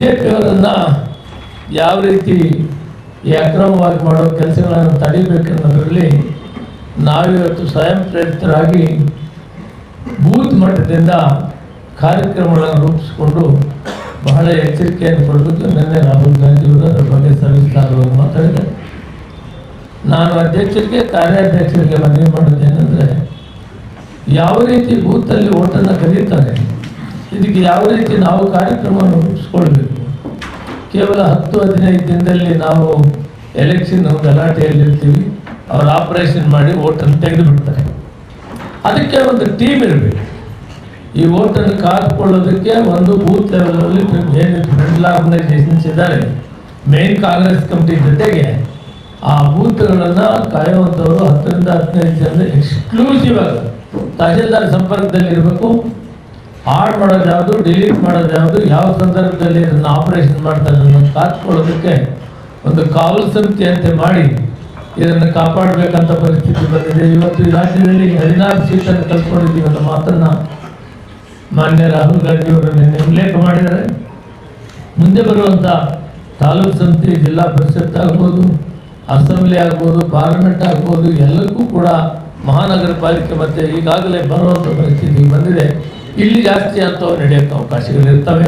ಬಿಜೆಪಿಯವರನ್ನು ಯಾವ ರೀತಿ ಈ ಅಕ್ರಮವಾಗಿ ಮಾಡೋ ಕೆಲಸಗಳನ್ನು ತಡಿಬೇಕನ್ನೋದರಲ್ಲಿ ನಾವಿವತ್ತು ಸ್ವಯಂ ಪ್ರೇರಿತರಾಗಿ ಬೂತ್ ಮಟ್ಟದಿಂದ ಕಾರ್ಯಕ್ರಮಗಳನ್ನು ರೂಪಿಸಿಕೊಂಡು ಬಹಳ ಎಚ್ಚರಿಕೆಯನ್ನು ಕೊಡಬೇಕು. ನಿನ್ನೆ ರಾಹುಲ್ ಗಾಂಧಿಯವರು ಅದರ ಬಗ್ಗೆ ಸವಿಸ್ತಾರವಾಗಿ ಮಾತಾಡಿದ್ದಾರೆ. ನಾನು ಅಧ್ಯಕ್ಷರಿಗೆ ಕಾರ್ಯಾಧ್ಯಕ್ಷರಿಗೆ ಮನವಿ ಮಾಡೋದೇನೆಂದರೆ, ಯಾವ ರೀತಿ ಬೂತಲ್ಲಿ ಓಟನ್ನು ಕರೀತಾರೆ, ಇದಕ್ಕೆ ಯಾವ ರೀತಿ ನಾವು ಕಾರ್ಯಕ್ರಮವನ್ನು ರೂಪಿಸ್ಕೊಳ್ಬೇಕು. ಕೇವಲ 10-15 ದಿನದಲ್ಲಿ ನಾವು ಎಲೆಕ್ಷನ್ ಗಲಾಟೆಯಲ್ಲಿರ್ತೀವಿ, ಅವರು ಆಪರೇಷನ್ ಮಾಡಿ ಓಟನ್ನು ತೆಗೆದು ಬಿಡ್ತಾರೆ. ಅದಕ್ಕೆ ಒಂದು ಟೀಮ್ ಇರಬೇಕು. ಈ ಓಟನ್ನು ಕಾದುಕೊಳ್ಳೋದಕ್ಕೆ ಒಂದು ಬೂತ್ ಲೆವೆಲಲ್ಲಿ ಏನು ಫ್ರೆಂಡ್ಲ್ ಆರ್ಗನೈಸೇಷನ್ಸ್ ಇದ್ದಾರೆ, ಮೇನ್ ಕಾಂಗ್ರೆಸ್ ಕಮಿಟಿ ಜೊತೆಗೆ ಆ ಬೂತ್ಗಳನ್ನು ಕಾಯುವಂಥವರು 10-15 ಜನ ಎಕ್ಸ್ಕ್ಲೂಸಿವ್ ಆಗಿ ತಹಶೀಲ್ದಾರ್ ಸಂಪರ್ಕದಲ್ಲಿ ಇರಬೇಕು. ಹಾಡ್ ಮಾಡೋದು ಯಾವುದು, ಡಿಲೀಟ್ ಮಾಡೋದು ಯಾವುದು, ಯಾವ ಸಂದರ್ಭದಲ್ಲಿ ಇದನ್ನು ಆಪರೇಷನ್ ಮಾಡ್ತಾರೆ ಅನ್ನೋದು ಕಾತ್ಕೊಳ್ಳೋದಕ್ಕೆ ಒಂದು ಕಾವಲು ಸಮಿತಿಯಂತೆ ಮಾಡಿ ಇದನ್ನು ಕಾಪಾಡಬೇಕಂತ ಪರಿಸ್ಥಿತಿ ಬಂದಿದೆ. ಇವತ್ತು ಈ ರಾಜ್ಯದಲ್ಲಿ 16 ಸೀಟನ್ನು ಕಲ್ತ್ಕೊಂಡಿದ್ದೀವಿ ಅನ್ನೋ ಮಾತನ್ನು ಮಾನ್ಯ ರಾಹುಲ್ ಗಾಂಧಿಯವರು ನಿನ್ನೆ ಉಲ್ಲೇಖ ಮಾಡಿದ್ದಾರೆ. ಮುಂದೆ ಬರುವಂಥ ತಾಲೂಕು ಸಮಿತಿ, ಜಿಲ್ಲಾ ಪರಿಷತ್ ಆಗ್ಬೋದು, ಅಸೆಂಬ್ಲಿ ಆಗ್ಬೋದು, ಪಾರ್ಲಿಮೆಂಟ್ ಆಗ್ಬೋದು, ಎಲ್ಲಕ್ಕೂ ಕೂಡ ಮಹಾನಗರ ಪಾಲಿಕೆ ಮತ್ತು ಈಗಾಗಲೇ ಬರುವಂಥ ಪರಿಸ್ಥಿತಿ ಬಂದಿದೆ. ಇಲ್ಲಿ ಜಾಸ್ತಿ ಅಂಥವು ನಡೆಯೋಕ್ಕೆ ಅವಕಾಶಗಳಿರ್ತವೆ.